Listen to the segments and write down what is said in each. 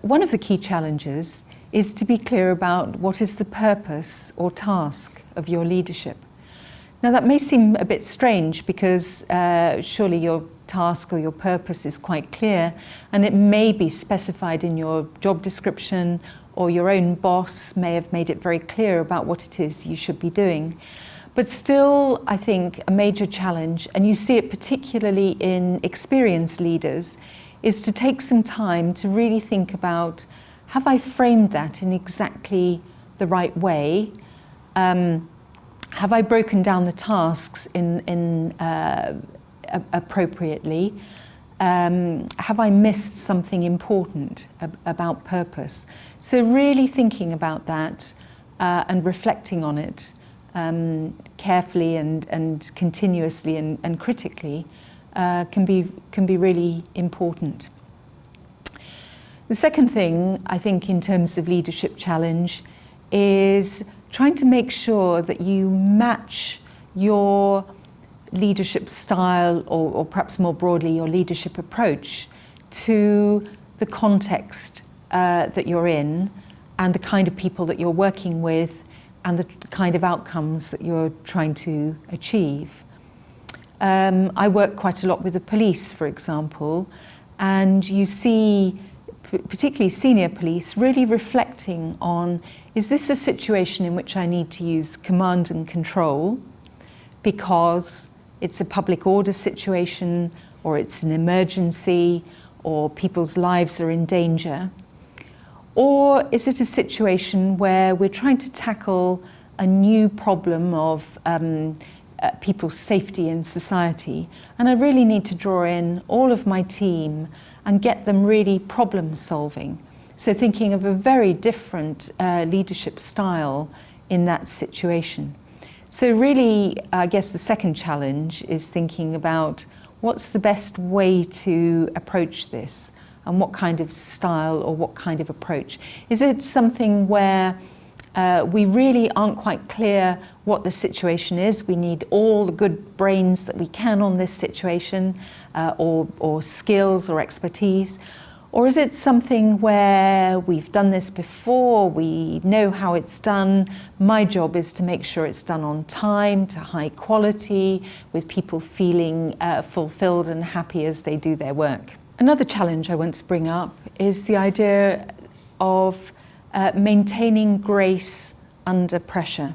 one of the key challenges is to be clear about what is the purpose or task of your leadership. Now that may seem a bit strange because surely your task or your purpose is quite clear, and it may be specified in your job description, or your own boss may have made it very clear about what it is you should be doing. But still, I think a major challenge, and you see it particularly in experienced leaders, is to take some time to really think about, have I framed that in exactly the right way? Have I broken down the tasks appropriately? Have I missed something important about purpose? So really thinking about that and reflecting on it carefully and continuously and critically can be really important. The second thing, I think, in terms of leadership challenge is trying to make sure that you match your leadership style, or perhaps more broadly, your leadership approach to the context that you're in and the kind of people that you're working with and the kind of outcomes that you're trying to achieve. I work quite a lot with the police, for example, and you see particularly senior police really reflecting on, is this a situation in which I need to use command and control because it's a public order situation, or it's an emergency, or people's lives are in danger? Or is it a situation where we're trying to tackle a new problem of people's safety in society, and I really need to draw in all of my team and get them really problem solving? So thinking of a very different leadership style in that situation. So really, I guess the second challenge is thinking about what's the best way to approach this, and what kind of style or what kind of approach. Is it something where we really aren't quite clear what the situation is? We need all the good brains that we can on this situation, or skills or expertise. Or is it something where we've done this before, we know how it's done, my job is to make sure it's done on time, to high quality, with people feeling fulfilled and happy as they do their work? Another challenge I want to bring up is the idea of maintaining grace under pressure.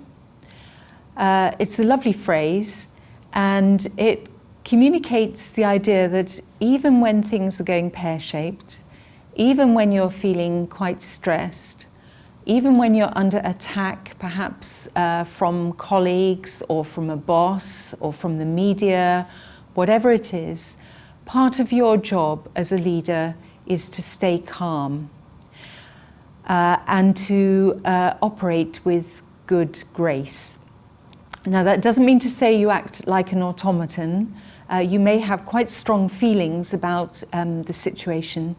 It's a lovely phrase, and it communicates the idea that even when things are going pear-shaped, even when you're feeling quite stressed, even when you're under attack, perhaps from colleagues or from a boss or from the media, whatever it is, part of your job as a leader is to stay calm and to operate with good grace. Now, that doesn't mean to say you act like an automaton. You may have quite strong feelings about the situation,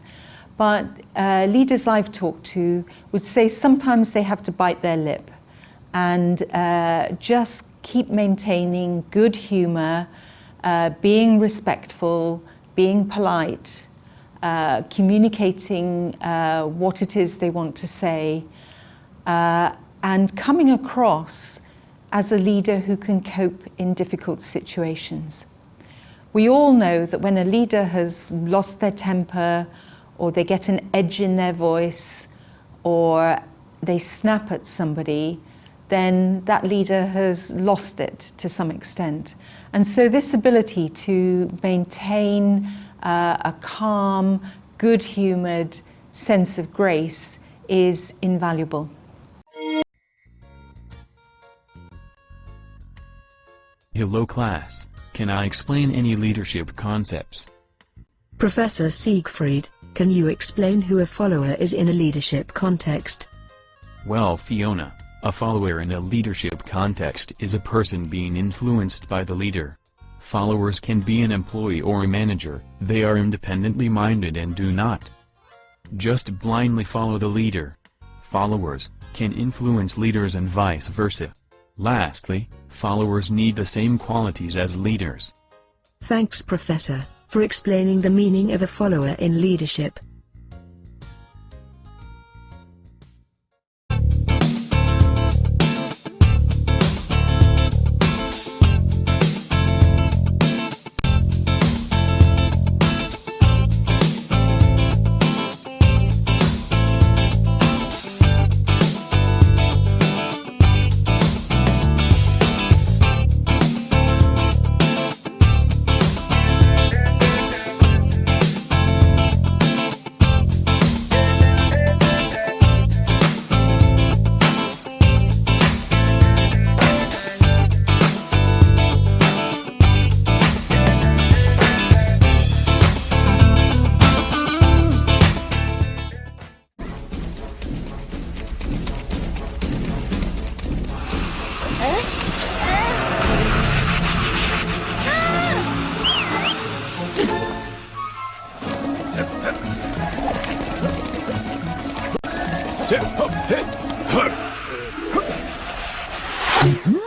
but leaders I've talked to would say sometimes they have to bite their lip and just keep maintaining good humour, being respectful, being polite, communicating what it is they want to say, and coming across as a leader who can cope in difficult situations. We all know that when a leader has lost their temper, or they get an edge in their voice, or they snap at somebody, then that leader has lost it to some extent. And so this ability to maintain a calm, good-humoured sense of grace is invaluable. Hello class, can I explain any leadership concepts? Professor Siegfried, can you explain who a follower is in a leadership context? Well, Fiona, a follower in a leadership context is a person being influenced by the leader. Followers can be an employee or a manager. They are independently minded and do not just blindly follow the leader. Followers can influence leaders and vice versa. Lastly, followers need the same qualities as leaders. Thanks, Professor, for explaining the meaning of a follower in leadership. Followership.